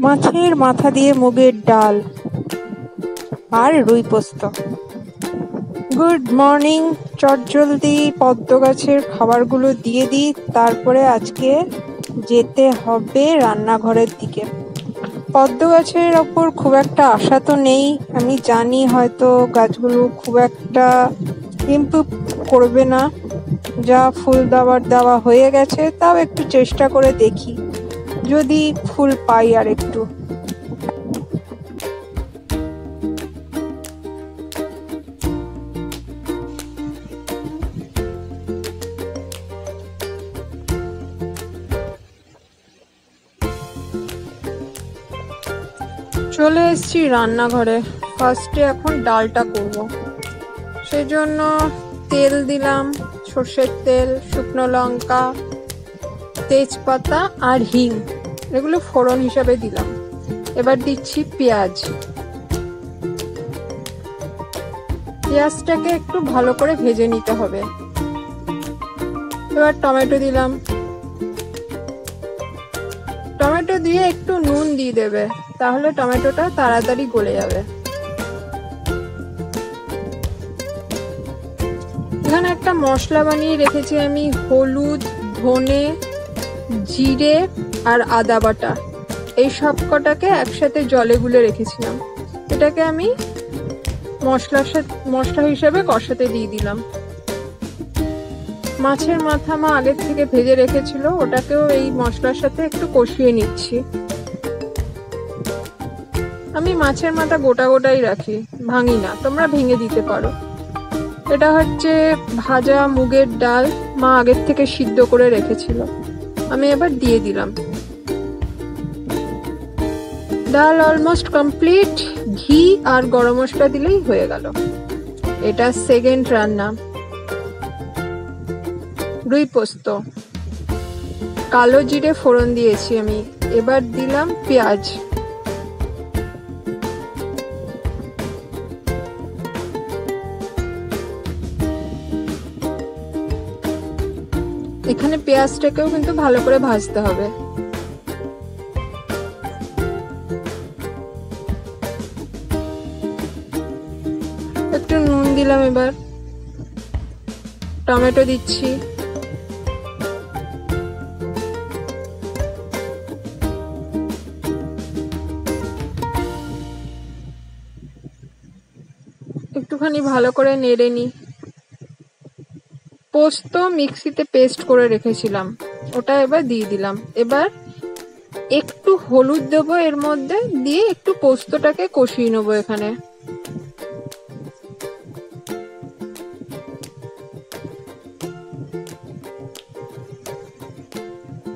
মাছের মাথা দিয়ে মুগের ডাল আর রুই পোস্ত। Good morning. চটজলদি পদ্ম গাছের খাবারগুলো দিয়ে দিই, তারপরে আজকে যেতে হবে রান্নাঘরের দিকে। পদ্ম গাছের ওপর খুব একটা আশা তো নেই, আমি জানি হয়তো গাছগুলো খুব একটা ইমপ্রুভ করবে না, যা ফুল দেওয়া হয়ে গেছে, তাও একটু চেষ্টা করে দেখি যদি ফুল পাই আর একটু। চলে এসেছি রান্নাঘরে। ফার্স্টে এখন ডালটা করব, সেই জন্য তেল দিলাম, সর্ষের তেল, শুকনো লঙ্কা, তেজপাতা আর হিং, এগুলো ফোড়ন হিসাবে দিলাম। এবার দিচ্ছি পেঁয়াজ। পেঁয়াজটাকে একটু ভালো করে ভেজে নিতে হবে। এবার টমেটো দিলাম। টমেটো দিয়ে একটু নুন দিয়ে দেবে, তাহলে টমেটোটা তাড়াতাড়ি গলে যাবে। এখানে একটা মশলা বানিয়ে রেখেছি আমি, হলুদ, ধনে, জিরে আর আদা বাটা, এই সব কটাকে একসাথে জলে গুলে রেখেছিলাম। এটাকে আমি মশলা হিসেবে কষাতে দিয়ে দিলাম। মাছের মাথা মা আগের থেকে ভেজে রেখেছিল, ওটাকেও এই মশলার সাথে একটু কষিয়ে নিচ্ছি। আমি মাছের মাথা গোটা গোটাই রাখি, ভাঙি না, তোমরা ভেঙে দিতে পারো। এটা হচ্ছে ভাজা মুগের ডাল, মা আগের থেকে সিদ্ধ করে রেখেছিল, আমি এবার দিয়ে দিলাম। ডাল অলমোস্ট কমপ্লিট। ঘি আর গরম মশলা দিলেই হয়ে গেল। এটা সেকেন্ড রান্না। রুই পোস্ত, কালো জিরে ফোড়ন দিয়েছি আমি। এবার দিলাম পেঁয়াজ। এখানে পেঁয়াজটাকেও কিন্তু ভালো করে ভাজতে হবে। একটু নুন দিলাম। এবার টমেটো দিচ্ছি। একটুখানি ভালো করে নেড়ে নি। পোস্ত মিক্সিতে পেস্ট করে রেখেছিলাম, ওটা এবার দিয়ে দিলাম। এবার একটু হলুদ দেবো এর মধ্যে, দিয়ে একটু পোস্তটাকে কষিয়ে নেবো। এখানে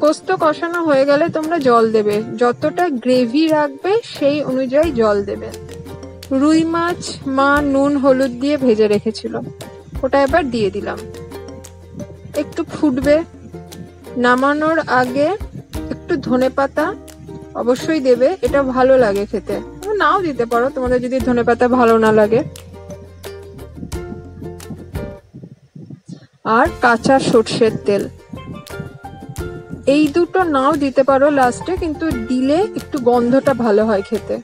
পোস্ত কষানো হয়ে গেলে তোমরা জল দেবে, যতটা গ্রেভি রাখবে সেই অনুযায়ী জল দেবে। রুই মাছ মা নুন হলুদ দিয়ে ভেজে রেখেছিল, ওটা এবার দিয়ে দিলাম। একটু ফুটবে। নামানোর আগে একটু ধনেপাতা অবশ্যই দেবে, এটা ভালো লাগে খেতে। নাও দিতে পারো তোমাদের যদি ধনেপাতা ভালো না লাগে। আর কাঁচা সর্ষের তেল, এই দুটো নাও দিতে পারো লাস্টে, কিন্তু দিলে একটু গন্ধটা ভালো হয় খেতে।